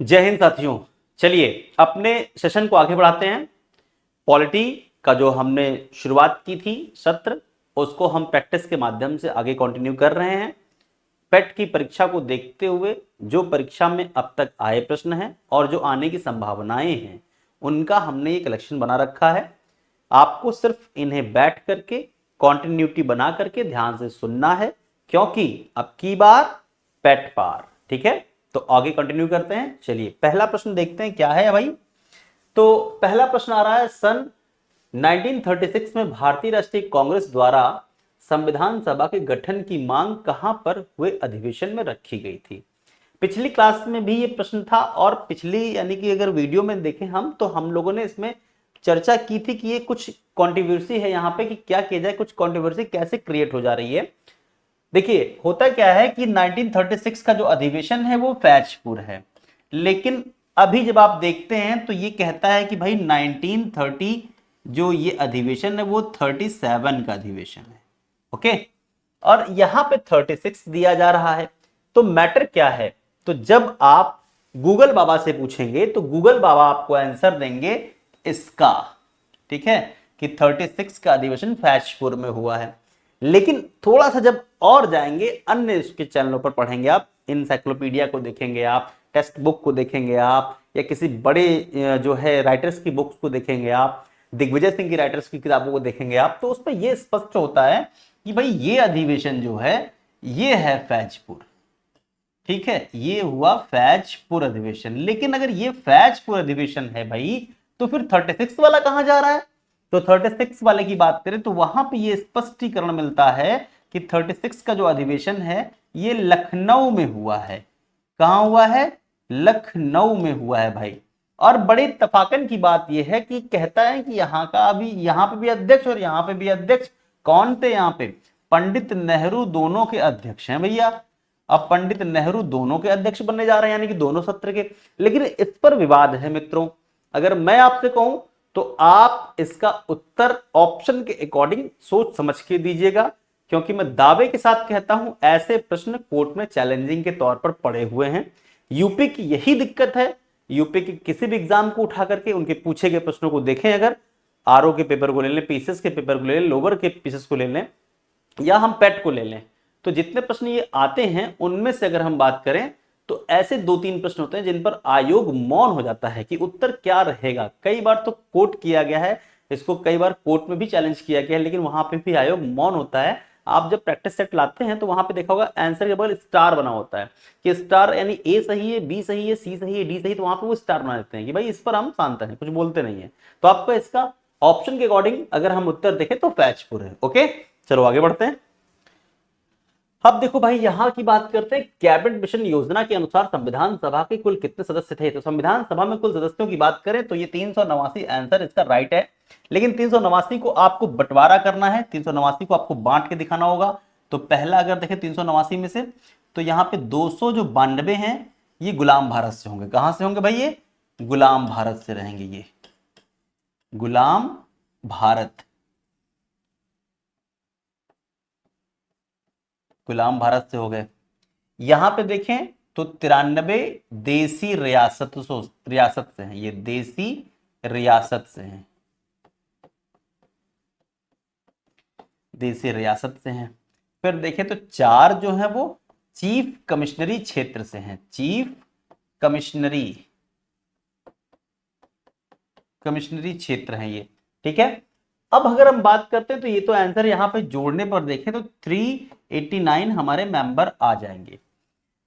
जय हिंद साथियों। चलिए अपने सेशन को आगे बढ़ाते हैं। पॉलिटी का जो हमने शुरुआत की थी सत्र, उसको हम प्रैक्टिस के माध्यम से आगे कंटिन्यू कर रहे हैं। पेट की परीक्षा को देखते हुए जो परीक्षा में अब तक आए प्रश्न हैं और जो आने की संभावनाएं हैं, उनका हमने ये कलेक्शन बना रखा है। आपको सिर्फ इन्हें बैठ करके कॉन्टिन्यूटी बना करके ध्यान से सुनना है, क्योंकि अब की बार पेट पार। ठीक है, तो आगे कंटिन्यू करते हैं। चलिए पहला प्रश्न देखते हैं क्या है भाई। तो पहला प्रश्न आ रहा है, सन 1936 में भारतीय राष्ट्रीय कांग्रेस द्वारा संविधान सभा के गठन की मांग कहां पर हुए अधिवेशन में रखी गई थी। पिछली क्लास में भी ये प्रश्न था और पिछली यानी कि अगर वीडियो में देखें हम, तो हम लोगों ने इसमें चर्चा की थी कि ये कुछ कंट्रोवर्सी है यहाँ पे कि क्या किया जाए, कुछ कंट्रोवर्सी कैसे क्रिएट हो जा रही है। देखिए होता क्या है कि 1936 का जो अधिवेशन है वो फैजपुर है, लेकिन अभी जब आप देखते हैं तो ये कहता है कि भाई 1930 जो ये अधिवेशन है वो 37 का अधिवेशन है। ओके, और यहां पे 36 दिया जा रहा है। तो मैटर क्या है, तो जब आप गूगल बाबा से पूछेंगे तो गूगल बाबा आपको आंसर देंगे इसका, ठीक है, कि 36 का अधिवेशन फैजपुर में हुआ है। लेकिन थोड़ा सा जब और जाएंगे, अन्य इसके चैनलों पर पढ़ेंगे आप, इंसाइक्लोपीडिया को देखेंगे आप, टेक्स्ट बुक को देखेंगे आप, या किसी बड़े जो है राइटर्स की बुक्स को देखेंगे आप, दिग्विजय सिंह की राइटर्स की किताबों को देखेंगे आप, तो उस पर यह स्पष्ट होता है कि भाई ये अधिवेशन जो है ये है फैजपुर। ठीक है, ये हुआ फैजपुर अधिवेशन। लेकिन अगर ये फैजपुर अधिवेशन है भाई, तो फिर 36 वाला कहां जा रहा है। तो 36 वाले की बात करें तो वहां पे ये स्पष्टीकरण मिलता है कि 36 का जो अधिवेशन है ये लखनऊ में हुआ है। कहां हुआ है, लखनऊ में हुआ है भाई। और बड़े इत्तेफाकन की बात यह है कि कहता है कि यहाँ का अभी यहाँ पे भी अध्यक्ष और यहाँ पे भी अध्यक्ष कौन थे, यहाँ पे पंडित नेहरू दोनों के अध्यक्ष हैं भैया। अब पंडित नेहरू दोनों के अध्यक्ष बनने जा रहे हैं, यानी कि दोनों सत्र के। लेकिन इस पर विवाद है मित्रों। अगर मैं आपसे कहूं तो आप इसका उत्तर ऑप्शन के अकॉर्डिंग सोच समझ के दीजिएगा, क्योंकि मैं दावे के साथ कहता हूं ऐसे प्रश्न कोर्ट में चैलेंजिंग के तौर पर पड़े हुए हैं। यूपी की यही दिक्कत है। यूपी के किसी भी एग्जाम को उठा करके उनके पूछे गए प्रश्नों को देखें, अगर आरओ के पेपर को ले लें, पीसीएस के पेपर को ले लें, लोअर के पीसीएस को ले लें, या हम पेट को ले लें, तो जितने प्रश्न ये आते हैं उनमें से अगर हम बात करें तो ऐसे 2-3 प्रश्न होते हैं जिन पर आयोग मौन हो जाता है कि उत्तर क्या रहेगा। कई बार तो कोट किया गया है इसको, कई बार कोर्ट में भी चैलेंज किया गया है, लेकिन वहां पे भी आयोग मौन होता है। आप जब प्रैक्टिस सेट लाते हैं तो वहां पे देखा होगा आंसर के बगल स्टार बना होता है कि स्टार यानी ए सही है, बी सही है, सी सही है, डी सही, तो वहां पे वो स्टार बना देते हैं कि भाई इस पर हम शांत हैं, कुछ बोलते नहीं है। तो आपको इसका ऑप्शन के अकॉर्डिंग अगर हम उत्तर देखें तो फैजपुर है। ओके, चलो आगे बढ़ते हैं। अब देखो भाई यहां की बात करते हैं, कैबिनेट मिशन योजना के अनुसार संविधान सभा के कुल कितने सदस्य थे। तो संविधान सभा में कुल सदस्यों की बात करें तो ये 389 आंसर इसका राइट है। लेकिन 389 को आपको बंटवारा करना है, 389 को आपको बांट के दिखाना होगा। तो पहला अगर देखें 389 में से, तो यहाँ पे 292 हैं ये गुलाम भारत से होंगे। कहां से होंगे भाई, ये गुलाम भारत से रहेंगे, ये गुलाम भारत, गुलाम भारत से हो गए। यहां पे देखें तो 93 देसी रियासत से हैं, ये देसी रियासत से हैं, देसी रियासत से हैं। फिर देखें तो 4 जो है वो चीफ कमिश्नरी क्षेत्र से हैं, चीफ कमिश्नरी क्षेत्र हैं ये। ठीक है, अब अगर हम बात करते हैं तो ये तो आंसर यहां पे जोड़ने पर देखें तो 389 हमारे मेंबर आ जाएंगे।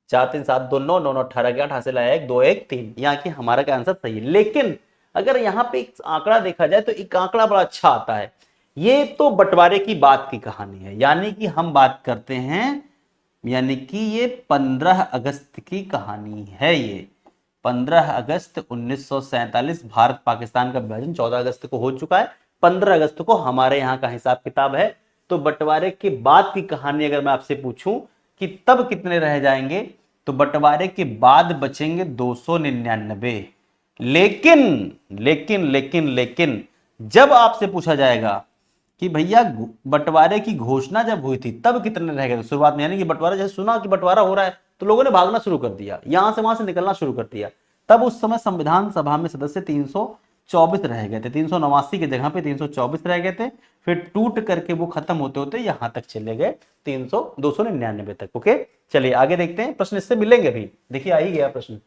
4 3 7 2 9 9 9 18 के 8 हासिल आया 1 2 1 3, यहाँ की हमारा का आंसर सही है। लेकिन अगर यहाँ पे एक आंकड़ा देखा जाए तो एक आंकड़ा बड़ा अच्छा आता है। ये तो बंटवारे की बात की कहानी है, यानी कि हम बात करते हैं, यानी कि ये 15 अगस्त की कहानी है। ये 15 अगस्त 1947 भारत पाकिस्तान का विभाजन 14 अगस्त को हो चुका है, 15 अगस्त को हमारे यहाँ का हिसाब किताब है। तो बंटवारे के बाद की कहानी अगर मैं आपसे पूछूं कि तब कितने रह जाएंगे, तो बंटवारे के बाद बचेंगे 299। लेकिन लेकिन लेकिन लेकिन जब आपसे पूछा जाएगा कि भैया बंटवारे की घोषणा जब हुई थी तब कितने रह गए, तो शुरुआत में यानी कि बंटवारा जैसे सुना कि बंटवारा हो रहा है तो लोगों ने भागना शुरू कर दिया, यहां से वहां से निकलना शुरू कर दिया। तब उस समय संविधान सभा में सदस्य 324 रह गए थे, 389 की जगह पे 324 रह गए थे, फिर टूट करके वो खत्म होते होते यहां तक चले गए 299 तक। ओके, चलिए आगे देखते हैं, प्रश्न इससे मिलेंगे भी। देखिए आ ही गया प्रश्न।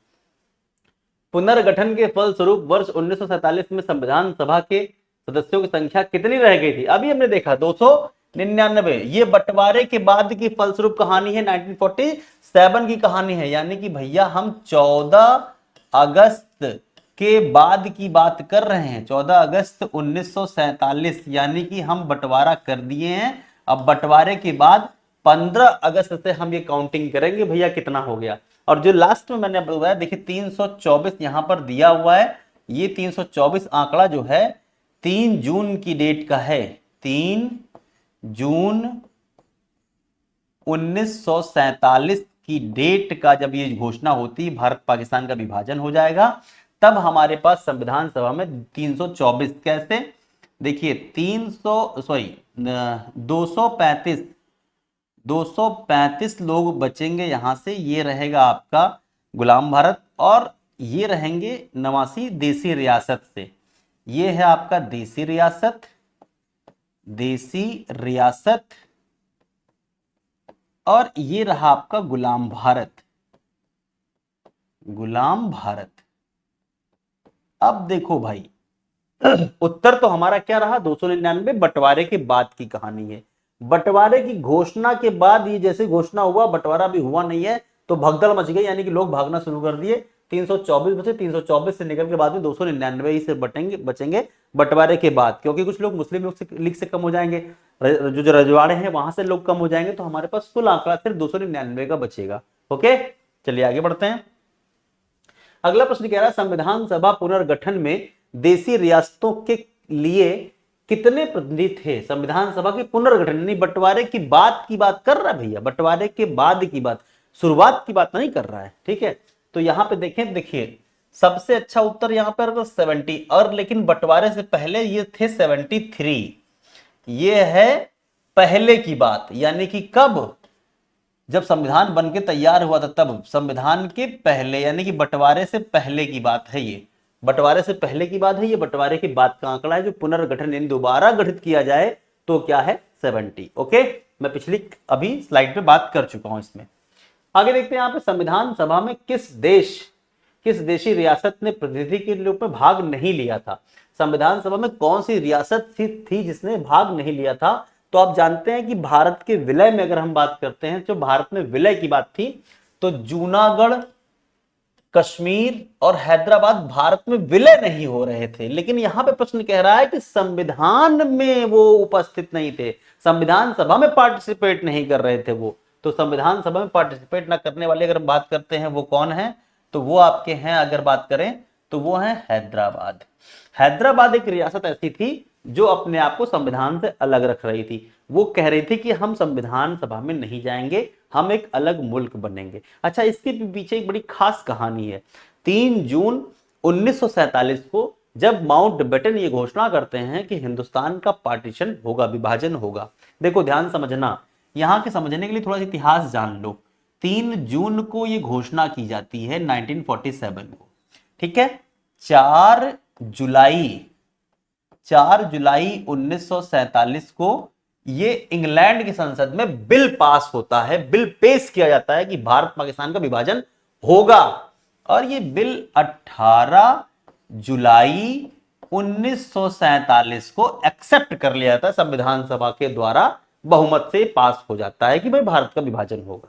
पुनर्गठन के फलस्वरूप वर्ष 1947 में संविधान सभा के सदस्यों की संख्या कितनी रह गई थी? अभी हमने देखा 299। ये बंटवारे के बाद की फलस्वरूप कहानी है, 1947 की कहानी है। यानी कि भैया हम 14 अगस्त के बाद की बात कर रहे हैं, 14 अगस्त 1947, यानी कि हम बंटवारा कर दिए हैं। अब बंटवारे के बाद 15 अगस्त से हम ये काउंटिंग करेंगे भैया कितना हो गया। और जो लास्ट में मैंने बताया, देखिए 324 यहां पर दिया हुआ है। ये 324 आंकड़ा जो है 3 जून की डेट का है। 3 जून 1947 की डेट का जब ये घोषणा होती, भारत पाकिस्तान का विभाजन हो जाएगा, तब हमारे पास संविधान सभा में 324 कैसे, देखिए 235 लोग बचेंगे यहां से। ये रहेगा आपका गुलाम भारत, और ये रहेंगे 89 देसी रियासत से। ये है आपका देसी रियासत, और ये रहा आपका गुलाम भारत। अब देखो भाई, उत्तर तो हमारा क्या रहा, 299 बंटवारे के बाद की कहानी है। बंटवारे की घोषणा के बाद ये जैसे घोषणा हुआ, बंटवारा भी हुआ नहीं है, तो भगदड़ मच गई, यानी कि लोग भागना शुरू कर दिए। 324 बचे, 324 से निकल के बाद में 299 ही से बचेंगे बंटवारे के बाद, क्योंकि कुछ लोग मुस्लिम लीग से कम हो जाएंगे, जो रजवाड़े हैं वहां से लोग कम हो जाएंगे, तो हमारे पास कुल आंकड़ा सिर्फ 299 का बचेगा। ओके, चलिए आगे बढ़ते हैं। अगला प्रश्न कह रहा है, संविधान सभा पुनर्गठन में देसी रियासतों के लिए कितने प्रतिनिधि थे? संविधान सभा के पुनर्गठन यानी बंटवारे की बात कर रहा है भैया, बंटवारे के बाद की बात, शुरुआत की बात नहीं कर रहा है, ठीक है। तो यहां पे देखें, देखिए सबसे अच्छा उत्तर यहां पर 70, और लेकिन बंटवारे से पहले ये थे 73। ये है पहले की बात, यानी कि कब, जब संविधान बनके तैयार हुआ था तब, संविधान के पहले, यानी कि बंटवारे से पहले की बात है ये। बंटवारे से पहले की बात है ये, बंटवारे के बाद का आंकड़ा है। जो पुनर्गठन यानी दोबारा गठित किया जाए तो क्या है, 70। ओके, मैं पिछली अभी स्लाइड पे बात कर चुका हूं इसमें। आगे देखते हैं, यहाँ पे संविधान सभा में किस देशी रियासत ने प्रतिनिधि के रूप में भाग नहीं लिया था? संविधान सभा में कौन सी रियासत थी जिसने भाग नहीं लिया था? तो आप जानते हैं कि भारत के विलय में अगर हम बात करते हैं, जो भारत में विलय की बात थी, तो जूनागढ़, कश्मीर और हैदराबाद भारत में विलय नहीं हो रहे थे। लेकिन यहां पे प्रश्न कह रहा है कि संविधान में वो उपस्थित नहीं थे, संविधान सभा में पार्टिसिपेट नहीं कर रहे थे वो। तो संविधान सभा में पार्टिसिपेट ना करने वाले अगर बात करते हैं वो कौन है, तो वो आपके हैं, अगर बात करें तो वो है हैदराबाद। हैदराबाद एक रियासत ऐसी थी जो अपने आप को संविधान से अलग रख रही थी। वो कह रही थी कि हम संविधान सभा में नहीं जाएंगे, हम एक अलग मुल्क बनेंगे। अच्छा, इसके पीछे एक बड़ी खास कहानी है। 3 जून 1947 को जब माउंटबेटन ये घोषणा करते हैं कि हिंदुस्तान का पार्टीशन होगा, विभाजन होगा। देखो ध्यान समझना, यहां के समझने के लिए थोड़ा इतिहास जान लो। 3 जून को ये घोषणा की जाती है 1947 को, ठीक है। 4 जुलाई 1947 को ये इंग्लैंड की संसद में बिल पास होता है, बिल पेश किया जाता है कि भारत पाकिस्तान का विभाजन होगा। और ये बिल 18 जुलाई 1947 को एक्सेप्ट कर लिया जाता है, संविधान सभा के द्वारा बहुमत से पास हो जाता है कि भाई भारत का विभाजन होगा।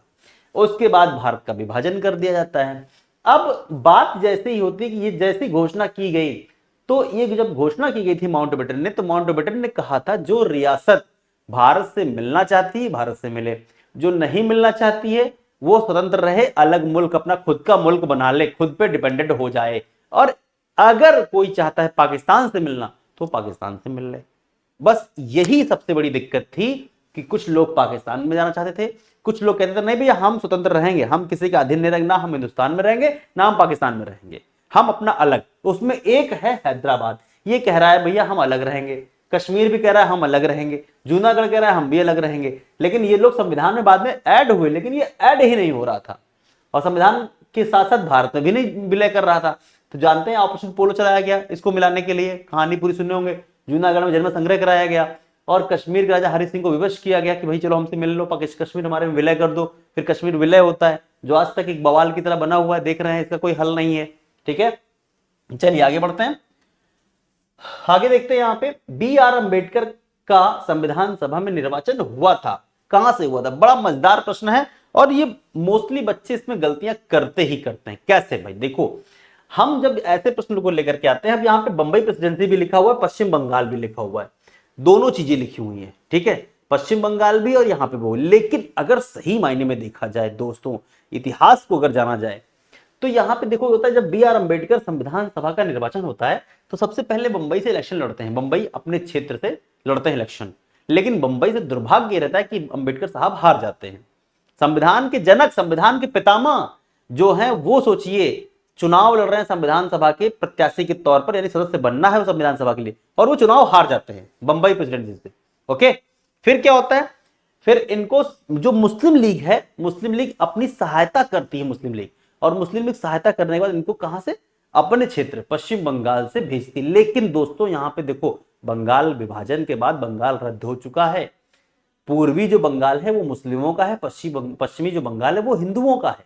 उसके बाद भारत का विभाजन कर दिया जाता है। अब बात जैसे ही होती है कि ये जैसी घोषणा की गई, तो ये जब घोषणा की गई थी माउंटबेटन ने, तो माउंटबेटन ने कहा था जो रियासत भारत से मिलना चाहती है भारत से मिले, जो नहीं मिलना चाहती है वो स्वतंत्र रहे, अलग मुल्क, अपना खुद का मुल्क बना ले, खुद पे डिपेंडेंट हो जाए। और अगर कोई चाहता है पाकिस्तान से मिलना तो पाकिस्तान से मिल ले। बस यही सबसे बड़ी दिक्कत थी कि कुछ लोग पाकिस्तान में जाना चाहते थे, कुछ लोग कहते थे नहीं भैया हम स्वतंत्र रहेंगे, हम किसी का अधीन नहीं रहेंगे, ना हम हिंदुस्तान में रहेंगे ना हम पाकिस्तान में रहेंगे, हम अपना अलग। उसमें एक है हैदराबाद, ये कह रहा है भैया हम अलग रहेंगे, कश्मीर भी कह रहा है हम अलग रहेंगे, जूनागढ़ कह रहा है हम भी अलग रहेंगे। लेकिन ये लोग संविधान में बाद में ऐड हुए, लेकिन ये ऐड ही नहीं हो रहा था। और संविधान के साथ साथ भारत में भी नहीं विलय कर रहा था। तो जानते हैं ऑपरेशन पोलो चलाया गया इसको मिलाने के लिए, कहानी पूरी सुने होंगे। जूनागढ़ में जन्म संग्रह कराया गया और कश्मीर के राजा हरि सिंह को विवश किया गया कि भाई चलो हमसे मिल लो, कश्मीर हमारे में विलय कर दो। फिर कश्मीर विलय होता है जो आज तक एक बवाल की तरह बना हुआ है, देख रहे हैं, इसका कोई हल नहीं है। ठीक है, चलिए आगे बढ़ते हैं। आगे देखते हैं, यहाँ पे B.R. अम्बेडकर का संविधान सभा में निर्वाचन हुआ था, कहां से हुआ था? बड़ा मजेदार प्रश्न है और ये मोस्टली बच्चे इसमें गलतियां करते ही करते हैं। कैसे भाई? देखो, हम जब ऐसे प्रश्न को लेकर के आते हैं, अब यहाँ पे बंबई प्रेसिडेंसी भी लिखा हुआ है, पश्चिम बंगाल भी लिखा हुआ है, दोनों चीजें लिखी हुई हैं। ठीक है, पश्चिम बंगाल भी और यहाँ पे वो। लेकिन अगर सही मायने में देखा जाए दोस्तों, इतिहास को अगर जाना जाए, तो यहाँ पे देखो होता है जब B.R. अम्बेडकर संविधान सभा का निर्वाचन होता है तो सबसे पहले बंबई से इलेक्शन लड़ते हैं, बंबई अपने क्षेत्र से लड़ते हैं इलेक्शन। लेकिन बंबई से दुर्भाग्य ये रहता है कि अम्बेडकर साहब हार जाते हैं। संविधान के जनक, संविधान के पितामह जो हैं, वो सोचिए चुनाव लड़ रहे हैं संविधान सभा के प्रत्याशी के तौर पर, यानी सदस्य बनना है वो संविधान सभा के लिए, और वो चुनाव हार जाते हैं बंबई प्रेसिडेंसी से। ओके, फिर क्या होता है? फिर इनको जो मुस्लिम लीग है, मुस्लिम लीग अपनी सहायता करती है, मुस्लिम लीग, और मुस्लिम लीग सहायता करने के बाद इनको कहां से? अपने क्षेत्र पश्चिम बंगाल से भेजती। लेकिन दोस्तों यहां पे देखो, बंगाल विभाजन के बाद बंगाल रद्द हो चुका है। पूर्वी जो बंगाल है वो मुस्लिमों का है, पश्चिमी जो बंगाल है वो हिंदुओं का है।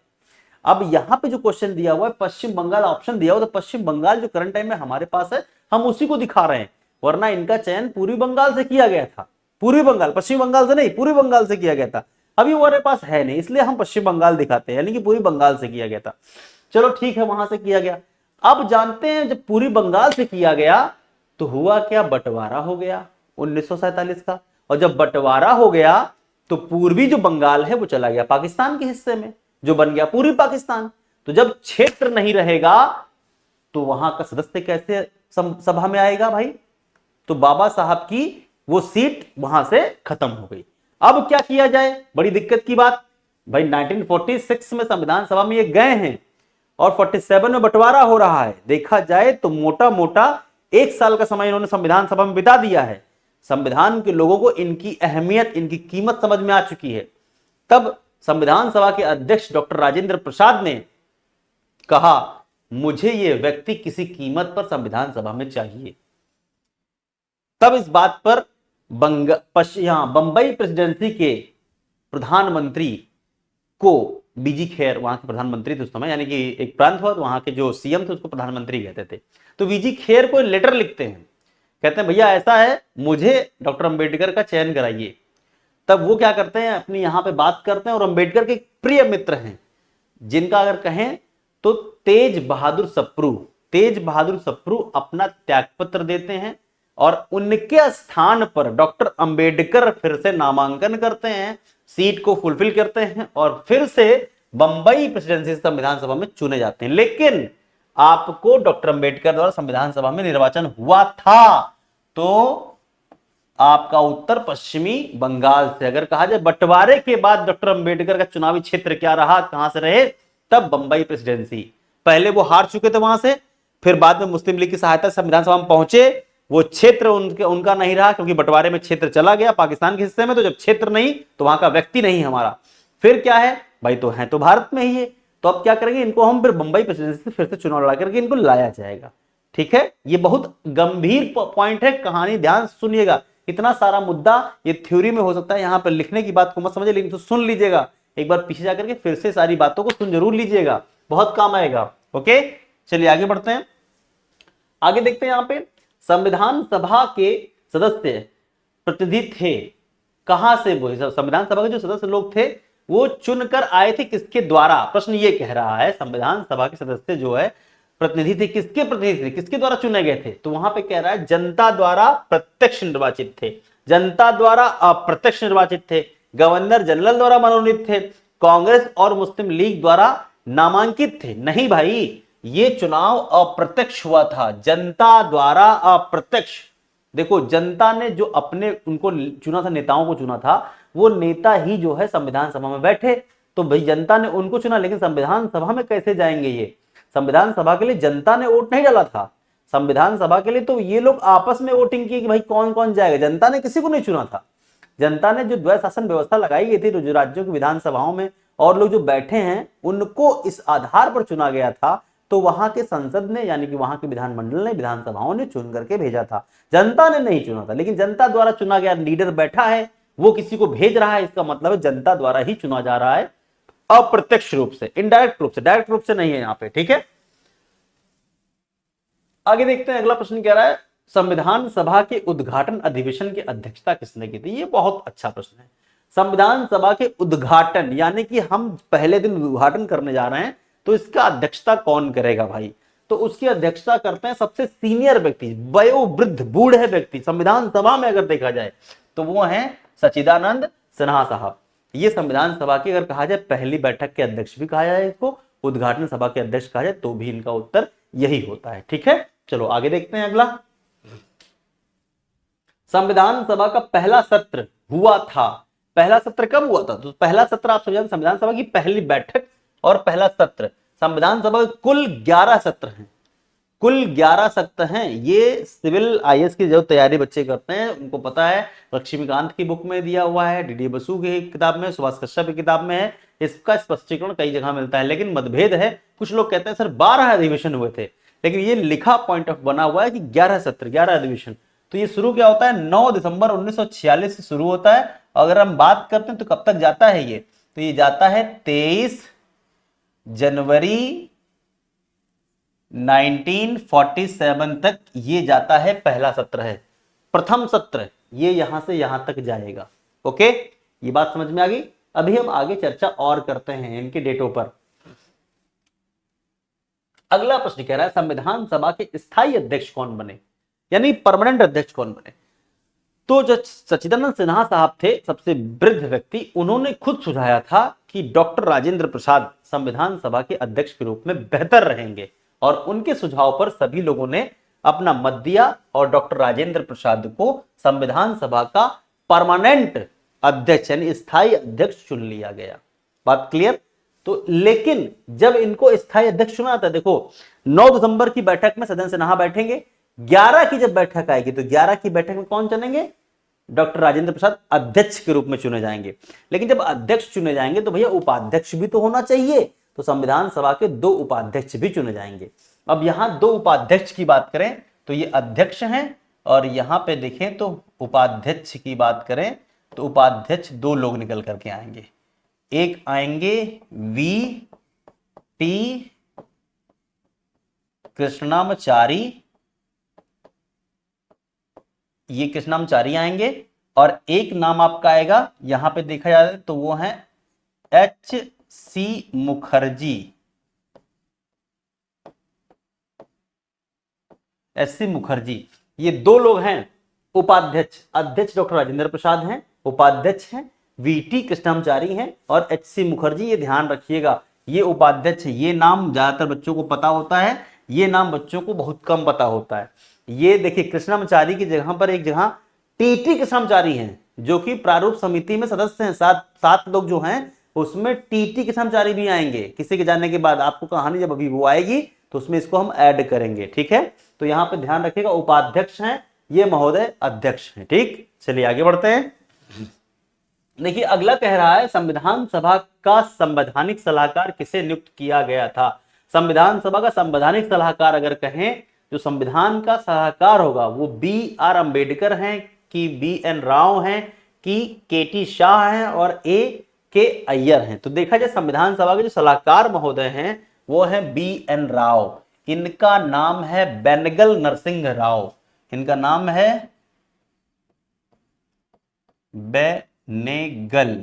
अब यहां पे जो क्वेश्चन दिया हुआ है पश्चिम बंगाल ऑप्शन दिया हुआ, तो पश्चिम बंगाल जो करंट टाइम में हमारे पास है हम उसी को दिखा रहे हैं, वरना इनका चयन पूर्वी बंगाल से किया गया था। पूर्वी बंगाल, पश्चिम बंगाल से नहीं, पूर्वी बंगाल से किया गया था। अभी वो हमारे पास है नहीं, इसलिए हम पश्चिम बंगाल दिखाते हैं, यानी कि पूर्वी बंगाल से किया गया था। चलो ठीक है, वहां से किया गया। अब जानते हैं जब पूर्वी बंगाल से किया गया तो हुआ क्या? बंटवारा हो गया 1947 का, और जब बंटवारा हो गया तो पूर्वी जो बंगाल है वो चला गया पाकिस्तान के हिस्से में, जो बन गया पूर्वी पाकिस्तान। तो जब क्षेत्र नहीं रहेगा तो वहां का सदस्य कैसे सभा में आएगा भाई? तो बाबा साहब की वो सीट वहां से खत्म हो गई। अब क्या किया जाए? बड़ी दिक्कत की बात भाई, 1946 में संविधान सभा में ये गए हैं और 47 में बंटवारा हो रहा है। देखा जाए तो मोटा मोटा 1 साल का समय इन्होंने संविधान सभा में बिता दिया है। संविधान के लोगों को इनकी अहमियत, इनकी कीमत समझ में आ चुकी है। तब संविधान सभा के अध्यक्ष डॉक्टर राजेंद्र प्रसाद ने कहा, मुझे ये व्यक्ति किसी कीमत पर संविधान सभा में चाहिए। तब इस बात पर बंबई प्रेसिडेंसी के प्रधानमंत्री को, बीजी खेर वहां के प्रधानमंत्री थे उस समय, यानी कि एक प्रांत हुआ तो वहां के जो सीएम थे उसको प्रधानमंत्री कहते थे, तो बीजी खेर को लेटर लिखते हैं, कहते हैं भैया ऐसा है, मुझे डॉक्टर अंबेडकर का चयन कराइए। तब वो क्या करते हैं, अपनी यहां पे बात करते हैं, और अंबेडकर के प्रिय मित्र हैं जिनका अगर कहें तो तेज बहादुर सप्रू अपना त्यागपत्र देते हैं और उनके स्थान पर डॉक्टर अंबेडकर फिर से नामांकन करते हैं, सीट को फुलफिल करते हैं और फिर से बंबई प्रेसिडेंसी संविधान सभा में चुने जाते हैं। लेकिन आपको डॉक्टर अंबेडकर द्वारा संविधान सभा में निर्वाचन हुआ था, तो आपका उत्तर पश्चिमी बंगाल से। अगर कहा जाए बंटवारे के बाद डॉक्टर अंबेडकर का चुनावी क्षेत्र क्या रहा, कहां से रहे, तब बंबई प्रेसिडेंसी। पहले वो हार चुके थे वहां से, फिर बाद में मुस्लिम लीग की सहायता से संविधान सभा में पहुंचे, वो क्षेत्र उनका नहीं रहा क्योंकि बंटवारे में क्षेत्र चला गया पाकिस्तान के हिस्से में, तो जब क्षेत्र नहीं तो वहां का व्यक्ति नहीं हमारा, फिर क्या है भाई, तो है तो भारत में ही है, तो अब क्या करेंगे, इनको हम फिर बंबई प्रेसिडेंसी से फिर से चुनाव लड़ा करके इनको लाया जाएगा। ठीक है, ये बहुत गंभीर पॉइंट है, कहानी ध्यान सुनिएगा। इतना सारा मुद्दा ये थ्योरी में हो सकता है, यहां पर लिखने की बात को मत समझिए, लेकिन तो सुन लीजिएगा एक बार पीछे जाकर के, फिर से सारी बातों को सुन जरूर लीजिएगा, बहुत काम आएगा। ओके, चलिए आगे बढ़ते हैं। आगे देखते हैं, यहां पे संविधान सभा के सदस्य प्रतिनिधि थे, कहां से? वो संविधान सभा के जो सदस्य लोग थे वो चुनकर आए थे, किसके द्वारा? प्रश्न ये कह रहा है संविधान सभा के सदस्य जो है प्रतिनिधि थे, किसके प्रतिनिधि थे, किसके द्वारा चुने गए थे? तो वहां पे कह रहा है जनता द्वारा प्रत्यक्ष निर्वाचित थे, जनता द्वारा अप्रत्यक्ष निर्वाचित थे, गवर्नर जनरल द्वारा मनोनीत थे, कांग्रेस और मुस्लिम लीग द्वारा नामांकित थे। नहीं भाई, ये चुनाव अप्रत्यक्ष हुआ था, जनता द्वारा अप्रत्यक्ष। देखो, जनता ने जो अपने उनको चुना था, नेताओं को चुना था, वो नेता ही जो है संविधान सभा में बैठे, तो भाई जनता ने उनको चुना, लेकिन संविधान सभा में कैसे जाएंगे? ये संविधान सभा के लिए जनता ने वोट नहीं डाला था, संविधान सभा के लिए तो ये लोग आपस में वोटिंग की कि भाई कौन कौन जाएगा, जनता ने किसी को नहीं चुना था। जनता ने जो द्वैध शासन व्यवस्था लगाई गई थी, जो राज्यों की विधानसभाओं में और लोग जो बैठे हैं उनको इस आधार पर चुना गया था, तो वहां के संसद ने यानी कि वहां के विधानमंडल ने, विधानसभाओं ने चुन करके भेजा था, जनता ने नहीं चुना था। लेकिन जनता द्वारा चुना गया लीडर बैठा है, वो किसी को भेज रहा है, इसका मतलब है जनता द्वारा ही चुना जा रहा है, अप्रत्यक्ष रूप से, इनडायरेक्ट रूप से, डायरेक्ट रूप से नहीं है यहां पे। ठीक है, आगे देखते हैं। अगला प्रश्न कह रहा है संविधान सभा के उद्घाटन अधिवेशन की अध्यक्षता किसने की थी? ये बहुत अच्छा प्रश्न है। संविधान सभा के उद्घाटन यानी कि हम पहले दिन उद्घाटन करने जा रहे हैं, तो इसका अध्यक्षता कौन करेगा भाई? तो उसकी अध्यक्षता करते हैं सबसे सीनियर व्यक्ति, वयोवृद्ध बूढ़े व्यक्ति संविधान सभा में अगर देखा जाए तो वो हैं सच्चिदानंद सिन्हा साहब। ये संविधान सभा की अगर कहा जाए पहली बैठक के अध्यक्ष भी कहा जाए, इसको उद्घाटन सभा के अध्यक्ष कहा जाए, तो भी इनका उत्तर यही होता है। ठीक है, चलो आगे देखते हैं। अगला, संविधान सभा का पहला सत्र हुआ था, पहला सत्र कब हुआ था? तो पहला सत्र आप समझे, संविधान सभा की पहली बैठक और पहला सत्र। संविधान सभा के कुल 11 सत्र हैं, कुल 11 सत्र हैं। ये सिविल आईएएस की जो तैयारी बच्चे करते हैं उनको पता है, लक्ष्मीकांत की बुक में दिया हुआ है, डीडी बसु की किताब में, सुभाष कश्यप की किताब में है, इसका स्पष्टीकरण कई जगह मिलता है। लेकिन मतभेद है, कुछ लोग कहते हैं सर 12 अधिवेशन हुए थे, लेकिन ये लिखा पॉइंट ऑफ बना हुआ है कि 11 सत्र 11 अधिवेशन। तो ये शुरू क्या होता है? 9 दिसंबर 1946 से शुरू होता है। अगर हम बात करते हैं तो कब तक जाता है ये? तो ये जाता है 23 जनवरी 1947 तक, ये जाता है, पहला सत्र है, प्रथम सत्र, ये यहां से यहां तक जाएगा। ओके, ये बात समझ में आ गई। अभी हम आगे चर्चा और करते हैं इनके डेटों पर। अगला प्रश्न कह रहा है संविधान सभा के स्थायी अध्यक्ष कौन बने, यानी परमानेंट अध्यक्ष कौन बने? तो जो सच्चिदानंद सिन्हा साहब थे, सबसे वृद्ध व्यक्ति, उन्होंने खुद सुझाया था कि डॉक्टर राजेंद्र प्रसाद संविधान सभा के अध्यक्ष के रूप में बेहतर रहेंगे, और उनके सुझाव पर सभी लोगों ने अपना मत दिया और डॉक्टर राजेंद्र प्रसाद को संविधान सभा का परमानेंट अध्यक्ष यानी स्थायी अध्यक्ष चुन लिया गया। बात क्लियर? तो लेकिन जब इनको स्थायी अध्यक्ष चुना था, देखो 9 दिसंबर की बैठक में सदन सिन्हा बैठेंगे, 11 की जब बैठक आएगी तो 11 की बैठक में कौन चुनेंगे? डॉक्टर राजेंद्र प्रसाद अध्यक्ष के रूप में चुने जाएंगे। लेकिन जब अध्यक्ष चुने जाएंगे तो भैया उपाध्यक्ष भी तो होना चाहिए, तो संविधान सभा के 2 उपाध्यक्ष भी चुने जाएंगे। अब यहां 2 उपाध्यक्ष की बात करें तो ये अध्यक्ष हैं, और यहां पे देखें तो उपाध्यक्ष की बात करें तो उपाध्यक्ष 2 लोग निकल करके आएंगे। एक आएंगे वी टी कृष्णामचारी, ये कृष्णामचारी आएंगे, और एक नाम आपका आएगा यहां पे देखा जाए तो वो है एच.सी. मुखर्जी। एच.सी. मुखर्जी, ये 2 लोग हैं उपाध्यक्ष। अध्यक्ष डॉक्टर राजेंद्र प्रसाद हैं, उपाध्यक्ष हैं वी.टी. कृष्णामचारी हैं, और एच.सी. मुखर्जी। ये ध्यान रखिएगा, ये उपाध्यक्ष है। ये नाम ज्यादातर बच्चों को पता होता है, ये नाम बच्चों को बहुत कम पता होता है। ये देखिए कृष्णामचारी की जगह पर एक जगह टी.टी. कृष्णामचारी हैं, जो कि प्रारूप समिति में सदस्य हैं। 7 लोग जो हैं उसमें टी.टी. कृष्णामचारी भी आएंगे। किसी के जाने के बाद आपको कहानी जब अभी वो आएगी तो उसमें इसको हम ऐड करेंगे। ठीक है, तो यहां पे ध्यान रखिएगा, उपाध्यक्ष हैं ये महोदय, अध्यक्ष हैं। ठीक, चलिए आगे बढ़ते हैं। देखिए अगला कह रहा है संविधान सभा का संवैधानिक सलाहकार किसे नियुक्त किया गया था? संविधान सभा का संवैधानिक सलाहकार अगर कहें, जो संविधान का सलाहकार होगा वो बी.आर. अंबेडकर हैं कि बी.एन. राव हैं कि के.टी. शाह हैं और ए.के. अय्यर हैं? तो देखा जाए संविधान सभा के जो सलाहकार महोदय हैं वो है बी.एन. राव। इनका नाम है बेनेगल नरसिंह राव। इनका नाम है बेनेगल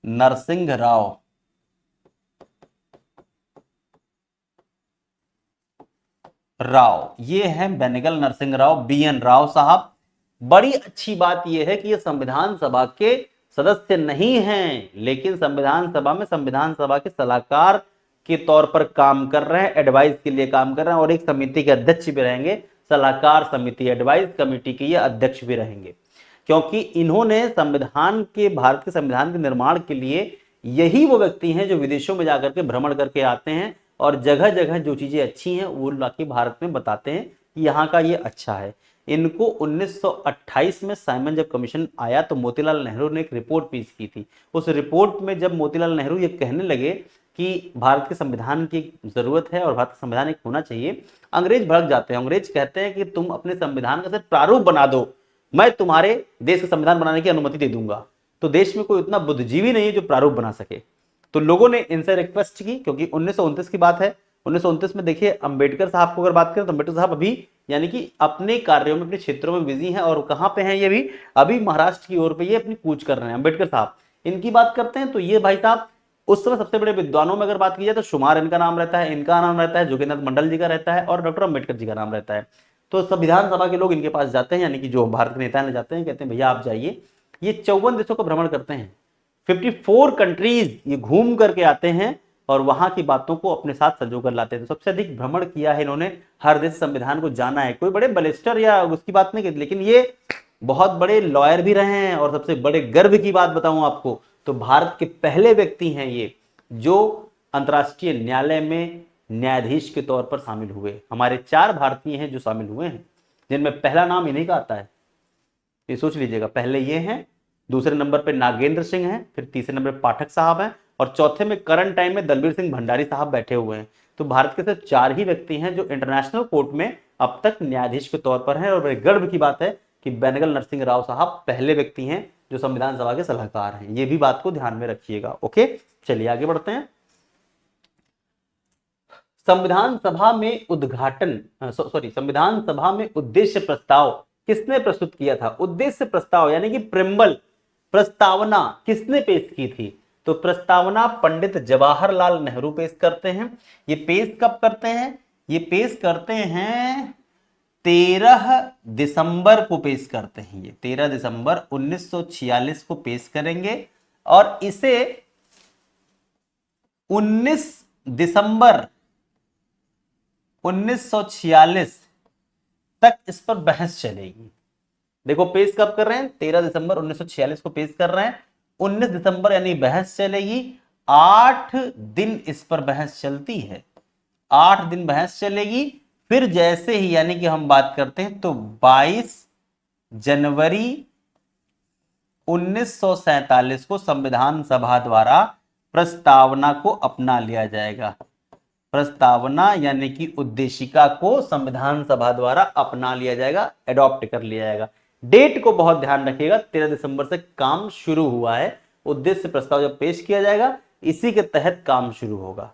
नरसिंह राव। ये हैं बेनेगल नरसिंह राव, बी.एन. राव साहब। बड़ी अच्छी बात यह है कि ये संविधान सभा के सदस्य नहीं हैं, लेकिन संविधान सभा में संविधान सभा के सलाहकार के तौर पर काम कर रहे हैं, एडवाइस के लिए काम कर रहे हैं, और एक समिति के अध्यक्ष भी रहेंगे। सलाहकार समिति, एडवाइस कमेटी के ये अध्यक्ष भी रहेंगे, क्योंकि इन्होंने संविधान के, भारत के संविधान के निर्माण के लिए, यही वो व्यक्ति हैं जो विदेशों में जाकर के भ्रमण करके आते हैं और जगह जगह जो चीजें अच्छी हैं वो लाके भारत में बताते हैं कि यहाँ का ये अच्छा है। इनको 1928 में साइमन जब कमीशन आया तो मोतीलाल नेहरू ने एक रिपोर्ट पेश की थी। उस रिपोर्ट में जब मोतीलाल नेहरू ये कहने लगे कि भारत के संविधान की जरूरत है और भारत का संविधान एक होना चाहिए, अंग्रेज भड़क जाते हैं। अंग्रेज कहते हैं कि तुम अपने संविधान का सिर्फ प्रारूप बना दो, मैं तुम्हारे देश का संविधान बनाने की अनुमति दे दूंगा। तो देश में कोई उतना बुद्धिजीवी नहीं है जो प्रारूप बना सके। तो लोगों ने इनसे रिक्वेस्ट की, क्योंकि 1929 की बात है। 1929 में देखिए अंबेडकर साहब को अगर बात करें तो अंबेडकर साहब अभी यानी कि अपने कार्यों में अपने क्षेत्रों में बिजी हैं। और कहां पे हैं ये भी? अभी महाराष्ट्र की ओर पे ये अपनी कूच कर रहे हैं। अंबेडकर साहब इनकी बात करते हैं तो ये भाई साहब उस समय सबसे बड़े विद्वानों में अगर बात की जाए तो शुमार इनका नाम रहता है, इनका नाम रहता है, जोगेंद्र मंडल जी का रहता है और डॉक्टर अंबेडकर जी का नाम रहता है। तो संविधान सभा के लोग इनके पास जाते हैं, यानी कि जो भारत के नेता जाते हैं, कहते हैं भैया आप जाइए। ये 54 देशों का भ्रमण करते हैं, 54 कंट्रीज ये घूम करके आते हैं और वहां की बातों को अपने साथ संजो कर लाते हैं। तो सबसे अधिक भ्रमण किया है इन्होंने, हर देश संविधान को जाना है। कोई बड़े बलिस्टर या उसकी बात नहीं की, लेकिन ये बहुत बड़े लॉयर भी रहे हैं। और सबसे बड़े गर्व की बात बताऊं आपको तो भारत के पहले व्यक्ति हैं ये जो अंतर्राष्ट्रीय न्यायालय में न्यायाधीश के तौर पर शामिल हुए। हमारे 4 भारतीय हैं जो शामिल हुए हैं, जिनमें पहला नाम इन्हीं का आता है। ये सोच लीजिएगा, पहले ये हैं, दूसरे नंबर पे नागेंद्र सिंह हैं, फिर तीसरे नंबर पे पाठक साहब हैं और चौथे में करंट टाइम में दलबीर सिंह भंडारी साहब बैठे हुए हैं। तो भारत के सिर्फ 4 ही व्यक्ति हैं जो इंटरनेशनल कोर्ट में अब तक न्यायाधीश के तौर पर हैं। और बड़े गर्व की बात है कि बेनगल नरसिंह राव साहब पहले व्यक्ति हैं जो संविधान सभा के सलाहकार हैं। ये भी बात को ध्यान में रखिएगा। ओके, चलिए आगे बढ़ते हैं। संविधान सभा में संविधान सभा में उद्देश्य प्रस्ताव किसने प्रस्तुत किया था? उद्देश्य प्रस्ताव यानी कि प्रिम्बल, प्रस्तावना किसने पेश की थी? तो प्रस्तावना पंडित जवाहरलाल नेहरू पेश करते हैं। ये पेश कब करते हैं? ये पेश करते हैं 13 दिसंबर को पेश करते हैं। ये 13 दिसंबर 1946 को पेश करेंगे और इसे 19 दिसंबर 1946 तक इस पर बहस चलेगी। देखो पेश कब कर रहे हैं? 13 दिसंबर 1946 को पेश कर रहे हैं। 19 दिसंबर यानी बहस चलेगी। 8 दिन इस पर बहस चलती है, 8 दिन बहस चलेगी। फिर जैसे ही यानी कि हम बात करते हैं तो 22 जनवरी 1947 को संविधान सभा द्वारा प्रस्तावना को अपना लिया जाएगा। प्रस्तावना यानी कि उद्देशिका को संविधान सभा द्वारा अपना लिया जाएगा, एडॉप्ट कर लिया जाएगा। डेट को बहुत ध्यान रखिएगा, 13 दिसंबर से काम शुरू हुआ है। उद्देश्य प्रस्ताव जब पेश किया जाएगा इसी के तहत काम शुरू होगा।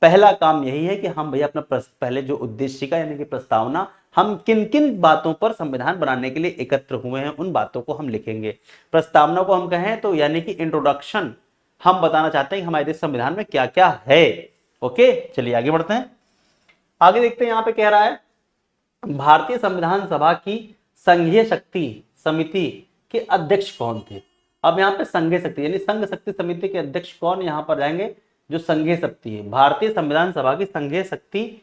पहला काम यही है कि हम भैया अपना पहले जो उद्देशिका यानी कि प्रस्तावना, हम किन किन बातों पर संविधान बनाने के लिए एकत्र हुए हैं उन बातों को हम लिखेंगे। प्रस्तावना को हम कहें तो यानी कि इंट्रोडक्शन, हम बताना चाहते हैं कि हमारे देश संविधान में क्या क्या है। ओके, चलिए आगे बढ़ते हैं। आगे देखते हैं, यहां पे कह रहा है भारतीय संविधान सभा की संघीय शक्ति समिति के अध्यक्ष कौन थे? अब यहाँ पे संघीय शक्ति यानी संघ शक्ति समिति के अध्यक्ष कौन यहां पर जाएंगे? जो संघीय शक्ति है, भारतीय संविधान सभा की संघीय शक्ति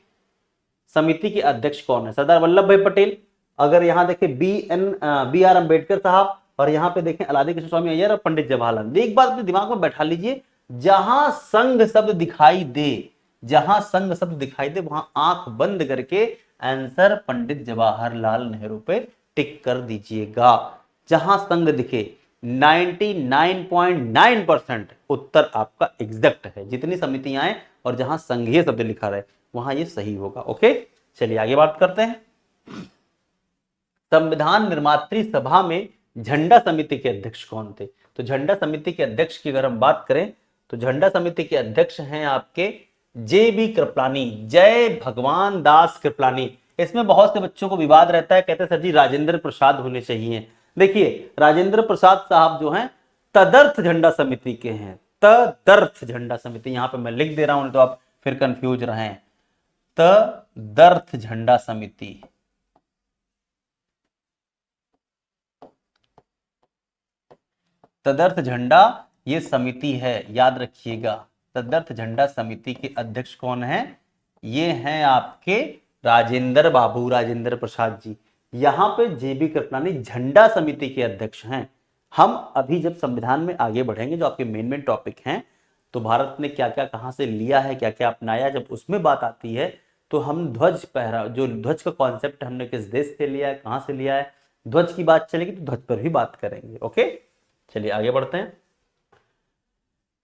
समिति के अध्यक्ष कौन है? सरदार वल्लभ भाई पटेल। अगर यहां देखें बी आर अम्बेडकर साहब और यहाँ पे देखें अलादी कृष्ण स्वामी अय्यर और पंडित जवाहरलाल। एक बात अपने दिमाग में बैठा लीजिए, जहां संघ शब्द दिखाई दे, जहां संघ शब्द दिखाई दे वहां आंख बंद करके आंसर पंडित जवाहरलाल नेहरू पे टिक कर दीजिएगा। जहां संघ दिखे 99.9% उत्तर आपका एग्जैक्ट है। जितनी समितियां हैं और जहां संघीय शब्द लिखा रहे वहां ये सही होगा। ओके, चलिए आगे बात करते हैं। संविधान निर्मात्री सभा में झंडा समिति के अध्यक्ष कौन थे? तो झंडा समिति के अध्यक्ष की अगर हम बात करें तो झंडा समिति के अध्यक्ष हैं आपके JB कृपलानी, जय भगवान दास कृपलानी। इसमें बहुत से बच्चों को विवाद रहता है, कहते हैं सर जी राजेंद्र प्रसाद होने चाहिए। देखिए राजेंद्र प्रसाद साहब जो हैं तदर्थ झंडा समिति के हैं, तदर्थ झंडा समिति। यहां पे मैं लिख दे रहा हूं तो आप फिर कंफ्यूज रहें। तदर्थ झंडा समिति, तदर्थ झंडा ये समिति है, याद रखिएगा। तदर्थ झंडा समिति के अध्यक्ष कौन हैं? ये हैं आपके राजेंद्र बाबू, राजेंद्र प्रसाद जी। यहां पे JB कृपलानी झंडा समिति के अध्यक्ष हैं। हम अभी जब संविधान में आगे बढ़ेंगे, जो आपके मेन टॉपिक हैं, तो भारत ने क्या क्या कहां से लिया है, क्या क्या अपनाया, जब उसमें बात आती है तो हम ध्वज पहरा, जो ध्वज का कॉन्सेप्ट हमने किस देश से लिया है, कहां से लिया है, ध्वज की बात चलेगी तो ध्वज पर भी बात करेंगे। ओके, चलिए आगे बढ़ते हैं।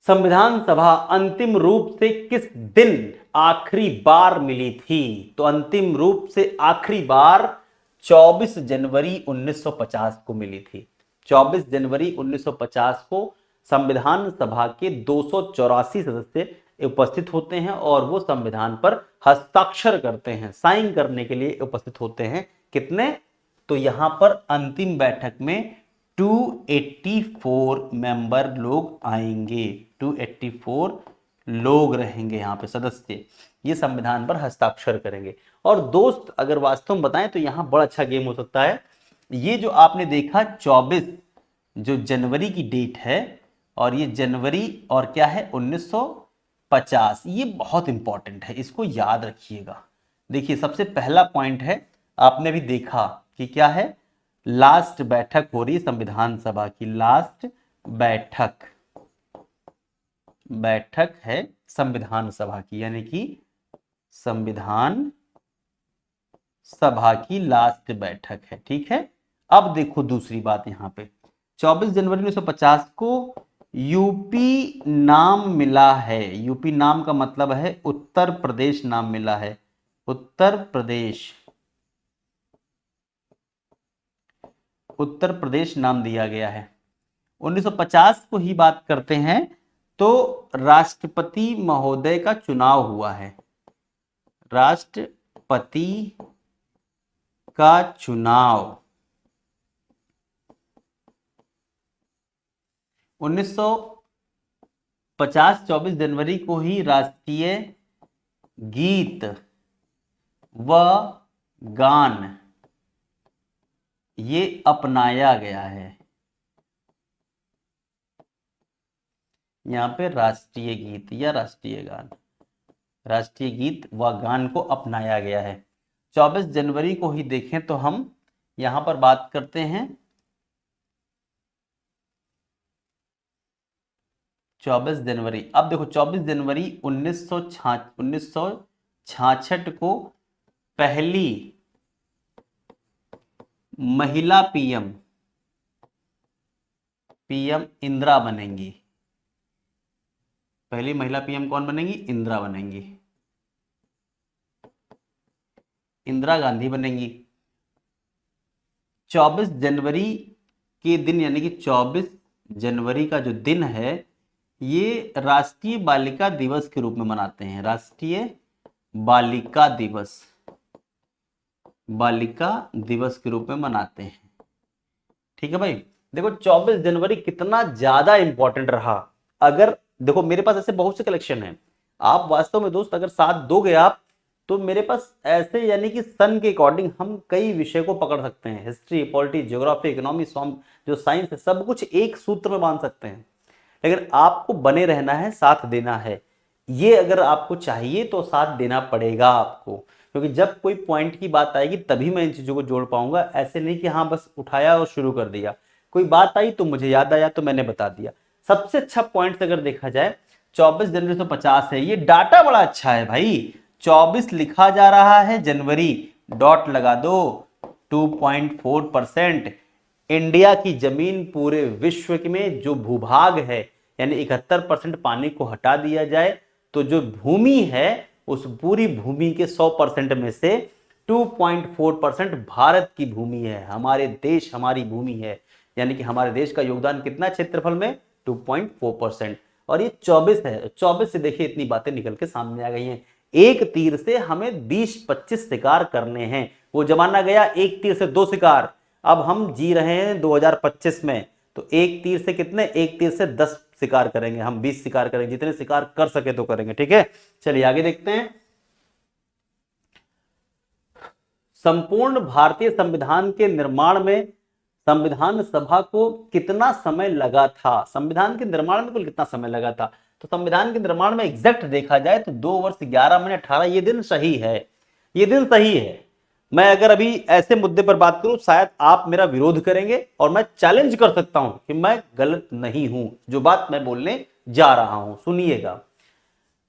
संविधान सभा अंतिम रूप से किस दिन आखिरी बार मिली थी? तो अंतिम रूप से आखिरी बार 24 जनवरी 1950 को मिली थी। 24 जनवरी 1950 को संविधान सभा के 284 सदस्य उपस्थित होते हैं और वो संविधान पर हस्ताक्षर करते हैं, साइन करने के लिए उपस्थित होते हैं। कितने? तो यहां पर अंतिम बैठक में 284 मेंबर लोग आएंगे, 284 लोग रहेंगे यहाँ पे सदस्य, ये संविधान पर हस्ताक्षर करेंगे। और दोस्त अगर वास्तव में बताएं तो यहाँ बड़ा अच्छा गेम हो सकता है। ये जो आपने देखा 24 जो जनवरी की डेट है और ये जनवरी और क्या है 1950, ये बहुत इंपॉर्टेंट है, इसको याद रखिएगा। देखिए सबसे पहला पॉइंट है, आपने भी देखा कि क्या है, लास्ट बैठक हो रही है संविधान सभा की, लास्ट बैठक है संविधान सभा की, यानी कि संविधान सभा की लास्ट बैठक है। ठीक है, अब देखो दूसरी बात यहां पे 24 जनवरी 1950 को यूपी नाम मिला है। यूपी नाम का मतलब है उत्तर प्रदेश नाम मिला है, उत्तर प्रदेश नाम दिया गया है। 1950 को ही बात करते हैं तो राष्ट्रपति महोदय का चुनाव हुआ है, राष्ट्रपति का चुनाव 1950 24 जनवरी को ही राष्ट्रीय गीत व गान ये अपनाया गया है। यहां पे राष्ट्रीय गीत या राष्ट्रीय गान, राष्ट्रीय गीत व गान को अपनाया गया है। 24 जनवरी को ही देखें तो हम यहां पर बात करते हैं 24 जनवरी। अब देखो 24 जनवरी 1966 को पहली महिला पीएम इंदिरा बनेंगी। पहली महिला पीएम कौन बनेंगी? इंदिरा बनेंगी, इंदिरा गांधी बनेंगी। 24 जनवरी के दिन यानी कि 24 जनवरी का जो दिन है ये राष्ट्रीय बालिका दिवस के रूप में मनाते हैं, राष्ट्रीय बालिका दिवस के रूप में मनाते हैं। ठीक है भाई, देखो 24 जनवरी कितना ज्यादा इंपॉर्टेंट रहा। अगर देखो मेरे पास ऐसे बहुत से कलेक्शन हैं, आप वास्तव में दोस्त अगर साथ दोगे आप तो मेरे पास ऐसे यानी कि सन के अकॉर्डिंग हम कई विषय को पकड़ सकते हैं, हिस्ट्री, पॉलिटी, ज्योग्राफी, इकोनॉमी, जो साइंस है सब कुछ एक सूत्र में बांध सकते हैं। लेकिन आपको बने रहना है, साथ देना है। ये अगर आपको चाहिए तो साथ देना पड़ेगा आपको, क्योंकि जब कोई पॉइंट की बात आएगी तभी मैं इन चीजों को जोड़ पाऊंगा। ऐसे नहीं कि हाँ बस उठाया और शुरू कर दिया, कोई बात आई तो मुझे याद आया तो मैंने बता दिया। सबसे अच्छा पॉइंट अगर देखा जाए 24 जनवरी 1950 है, ये डाटा बड़ा अच्छा है भाई। 24 लिखा जा रहा है, जनवरी डॉट लगा दो, 2.4%। इंडिया की जमीन पूरे विश्व में जो भूभाग है यानी 71% पानी को हटा दिया जाए तो जो भूमि है उस पूरी भूमि के 100% में से 2.4% भारत की भूमि है, हमारे देश हमारी भूमि है। यानी कि हमारे देश का योगदान कितना क्षेत्रफल में? 2.4%। और ये 24 है, 24 से देखिए इतनी बातें निकल के सामने आ गई हैं। एक तीर से हमें 20-25 शिकार करने हैं। वो जमाना गया एक तीर से 2 शिकार, अब हम जी रहे हैं 2025 में, तो एक तीर से कितने? एक तीर से 10 शिकार करेंगे, हम 20 शिकार करेंगे, जितने शिकार कर सके तो करेंगे। ठीक है, चलिए आगे देखते हैं। संपूर्ण भारतीय संविधान के निर्माण में संविधान सभा को कितना समय लगा था? संविधान के निर्माण में कुल कितना समय लगा था? तो संविधान के निर्माण में एग्जैक्ट देखा जाए तो 2 वर्ष 11 महीने 18, ये दिन सही है, ये दिन सही है। मैं अगर अभी ऐसे मुद्दे पर बात करूं शायद आप मेरा विरोध करेंगे और मैं चैलेंज कर सकता हूं कि मैं गलत नहीं हूं, जो बात मैं बोलने जा रहा हूं। सुनिएगा,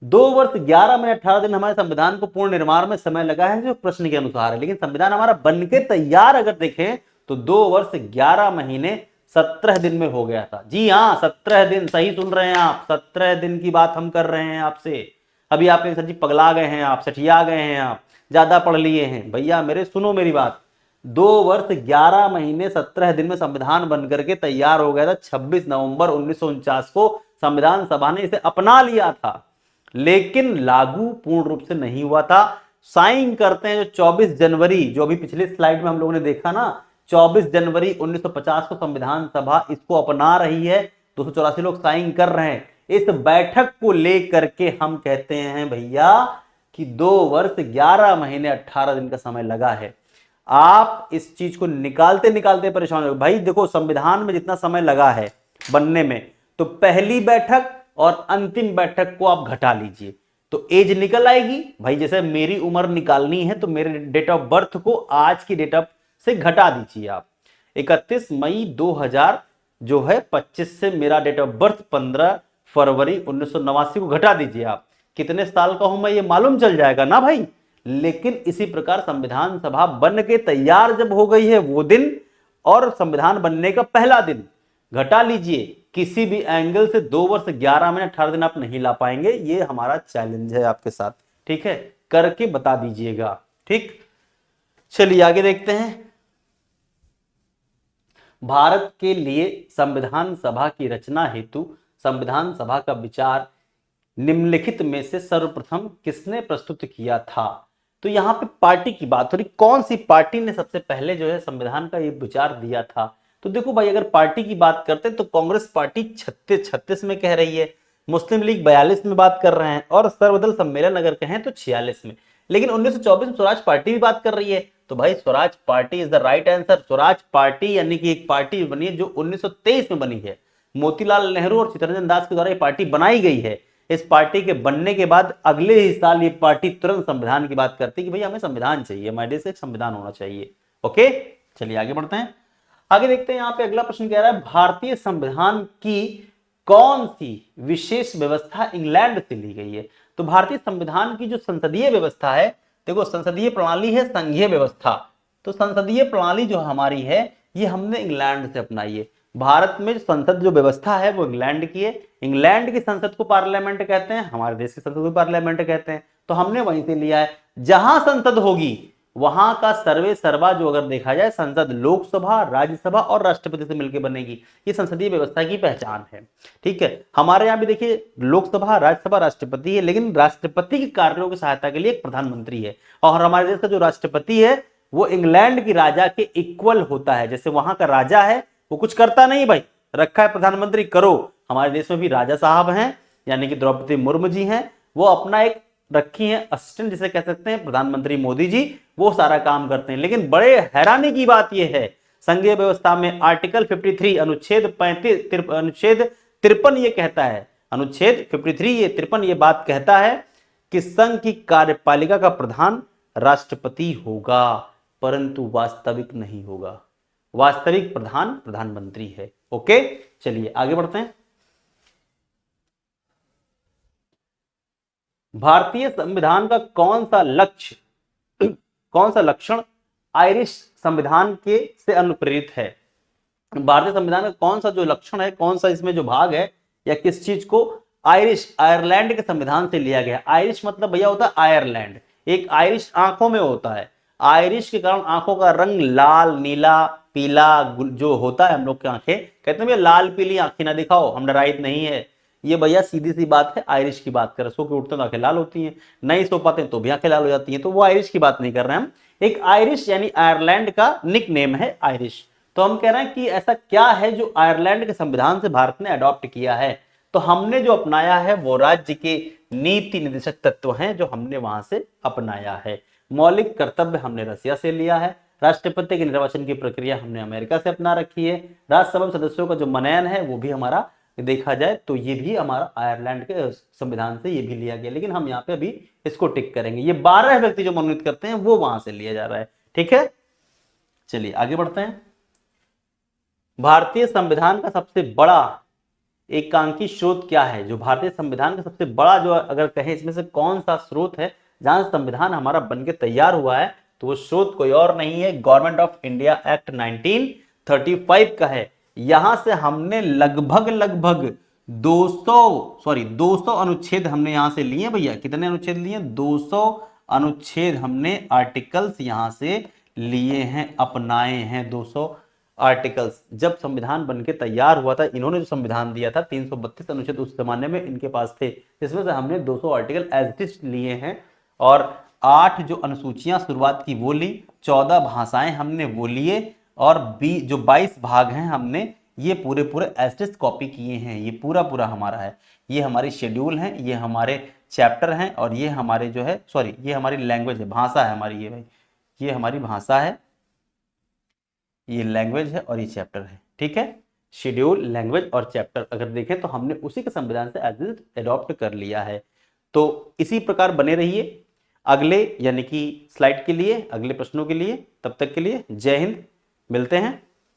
2 वर्ष 11 महीने 18 दिन हमारे संविधान को पूर्ण निर्माण में समय लगा है, जो प्रश्न के अनुसार है। लेकिन संविधान हमारा बनके तैयार अगर देखें तो 2 वर्ष 11 महीने 17 दिन में हो गया था। जी हाँ, 17 दिन, सही सुन रहे हैं आप, 17 दिन की बात हम कर रहे हैं आपसे। अभी आप सर जी पगला गए हैं, आप सठिया गए हैं, आप ज्यादा पढ़ लिए हैं। भैया मेरे सुनो मेरी बात, 2 वर्ष 11 महीने 17 दिन में संविधान बनकर के तैयार हो गया था। 26 नवंबर 1949 को संविधान सभा ने इसे अपना लिया था, लेकिन लागू पूर्ण रूप से नहीं हुआ था। साइन करते हैं जो 24 जनवरी, जो अभी पिछले स्लाइड में हम लोगों ने देखा ना, 24 जनवरी 1950 को संविधान सभा इसको अपना रही है, 284 लोग साइन कर रहे हैं। इस बैठक को लेकर के हम कहते हैं भैया कि 2 वर्ष 11 महीने 18 दिन का समय लगा है। आप इस चीज को निकालते निकालते परेशान हो। भाई देखो, संविधान में जितना समय लगा है बनने में, तो पहली बैठक और अंतिम बैठक को आप घटा लीजिए तो एज निकल आएगी। भाई जैसे मेरी उम्र निकालनी है तो मेरे डेट ऑफ बर्थ को आज की डेट ऑफ से घटा दीजिए आप। 31 मई 2000 जो है 25 से मेरा डेट ऑफ बर्थ 15 फरवरी 1989 को घटा दीजिए आप। कितने साल का हूं मैं ये मालूम चल जाएगा ना भाई। लेकिन इसी प्रकार संविधान सभा बन के तैयार जब हो गई है वो दिन और संविधान बनने का पहला दिन घटा लीजिए, किसी भी एंगल से 2 वर्ष 11 महीने 18 दिन आप नहीं ला पाएंगे। ये हमारा चैलेंज है आपके साथ, ठीक है, करके बता दीजिएगा। ठीक, चलिए आगे देखते हैं। भारत के लिए संविधान सभा की रचना हेतु संविधान सभा का विचार निम्नलिखित में से सर्वप्रथम किसने प्रस्तुत किया था? तो यहां पे पार्टी की बात हो रही, कौन सी पार्टी ने सबसे पहले जो है संविधान का ये विचार दिया था? तो देखो भाई, अगर पार्टी की बात करते हैं तो कांग्रेस पार्टी 36 में कह रही है, मुस्लिम लीग 42 में बात कर रहे हैं, और सर्वदल सम्मेलन अगर कहें तो 46 में। लेकिन 1924 में स्वराज पार्टी भी बात कर रही है। तो भाई Swaraj party is the right answer. Swaraj party यानी कि एक पार्टी बनी है जो 1923 में बनी है। मोतीलाल नेहरू और चित्तरंजन दास के द्वारा ये पार्टी बनाई गई है। इस पार्टी के बनने के बाद अगले ही साल ये पार्टी तुरंत संविधान की बात करती है कि भाई हमें संविधान चाहिए, हमारे देश एक संविधान होना चाहिए। ओके, चलिए आगे बढ़ते हैं। आगे देखते हैं, यहां पे अगला प्रश्न कह रहा है, भारतीय संविधान की कौन सी विशेष व्यवस्था इंग्लैंड से ली गई है? तो भारतीय संविधान की जो संसदीय व्यवस्था है, देखो संसदीय प्रणाली है संघीय व्यवस्था, तो संसदीय प्रणाली जो हमारी है ये हमने इंग्लैंड से अपनाई है। भारत में संसद जो व्यवस्था है वो इंग्लैंड की है। इंग्लैंड की संसद को पार्लियामेंट कहते हैं, हमारे देश की संसद को पार्लियामेंट कहते हैं, तो हमने वहीं से लिया है। जहां संसद होगी वहां का सर्वे सर्वा जो अगर देखा जाए, संसद लोकसभा, राज्यसभा और राष्ट्रपति से मिलकर बनेगी। ये संसदीय व्यवस्था की पहचान है। ठीक है, हमारे यहाँ भी देखिए लोकसभा, राज्यसभा, राष्ट्रपति है, लेकिन राष्ट्रपति के कार्यों की सहायता के लिए एक प्रधानमंत्री है। और हमारे देश का जो राष्ट्रपति है वो इंग्लैंड की राजा के इक्वल होता है। जैसे वहां का राजा है वो कुछ करता नहीं भाई, रखा है प्रधानमंत्री करो। हमारे देश में भी राजा साहब हैं, यानी कि द्रौपदी मुर्मू जी हैं, वो अपना एक रखी है असिस्टेंट जिसे कह सकते हैं प्रधानमंत्री मोदी जी, वो सारा काम करते हैं। लेकिन बड़े हैरानी की बात यह है, संघीय व्यवस्था में आर्टिकल 53 अनुच्छेद 35 अनुच्छेद 53 ये कहता है, अनुच्छेद 53 ये 53 ये बात कहता है कि संघ की कार्यपालिका का प्रधान राष्ट्रपति होगा, परंतु वास्तविक नहीं होगा। वास्तविक प्रधान प्रधानमंत्री है। ओके, चलिए आगे बढ़ते हैं। भारतीय संविधान का कौन सा लक्षण आयरिश संविधान के से अनुप्रेरित है? भारतीय संविधान का कौन सा जो लक्षण है, कौन सा इसमें जो भाग है या किस चीज को आयरिश आयरलैंड के संविधान से लिया गया? आयरिश मतलब भैया होता है आयरलैंड। एक आयरिश आंखों में होता है, आयरिश के कारण आंखों का रंग लाल, नीला, पीला जो होता है। हम लोग की आंखें कहते हैं भैया लाल पीली आंखें ना दिखाओ, हम नाराज नहीं है। ये भैया सीधी सी बात है, आयरिश की बात कर रहे हैं। सो के उठते हैं तो आंखें लाल होती हैं, नहीं सो पाते तो भी आंखें लाल हो जाती हैं, तो वो आयरिश की बात नहीं कर रहे हैं हम। एक आयरिश यानी आयरलैंड का निक नेम है आयरिश। तो हम कह रहे हैं कि ऐसा क्या है जो आयरलैंड के संविधान से भारत ने अडॉप्ट किया है? तो हमने जो अपनाया है वो राज्य के नीति निर्देशक तत्व हैं जो हमने वहां से अपनाया है। मौलिक कर्तव्य हमने रसिया से लिया है। राष्ट्रपति के निर्वाचन की प्रक्रिया हमने अमेरिका से अपना रखी है। राज्यसभा सदस्यों का जो मनयन है वो भी हमारा देखा जाए तो ये भी हमारा आयरलैंड के संविधान से ये भी लिया गया, लेकिन हम यहाँ पे अभी इसको टिक करेंगे। ये 12 व्यक्ति जो मनोनीत करते हैं वो वहां से लिया जा रहा है। ठीक है, चलिए आगे बढ़ते हैं। भारतीय संविधान का सबसे बड़ा एकांकी स्रोत क्या है? जो भारतीय संविधान का सबसे बड़ा जो अगर कहें इसमें से कौन सा स्रोत है जहां संविधान हमारा बनके तैयार हुआ है, तो वो स्रोत कोई और नहीं है, गवर्नमेंट ऑफ इंडिया एक्ट 1935 का है। यहां से हमने लगभग 200 अनुच्छेद हमने यहां से लिए भैया। कितने अनुच्छेद लिए? 200 अनुच्छेद हमने आर्टिकल्स यहां से लिए हैं, अपनाए हैं 200 आर्टिकल्स। जब संविधान बनके तैयार हुआ था, इन्होंने जो संविधान दिया था 332 अनुच्छेद उस जमाने में इनके पास थे, जिसमें से हमने 200 आर्टिकल एज इट इज लिए हैं, और 8 जो अनुसूचियां शुरुआत की वो ली, 14 भाषाएं हमने वो लिए, और जो 22 भाग हैं हमने ये पूरे एज इट इज कॉपी किए हैं। ये पूरा हमारा है, ये हमारी शेड्यूल है, ये हमारे चैप्टर हैं, और ये हमारे जो है सॉरी ये हमारी लैंग्वेज है, भाषा है हमारी, ये भाई ये हमारी भाषा है, ये लैंग्वेज है और ये चैप्टर है। ठीक है, शेड्यूल, लैंग्वेज और चैप्टर अगर देखें तो हमने उसी के संविधान से एज इट एडॉप्ट कर लिया है। तो इसी प्रकार बने रहिए अगले यानी कि स्लाइड के लिए, अगले प्रश्नों के लिए। तब तक के लिए जय हिंद, मिलते हैं।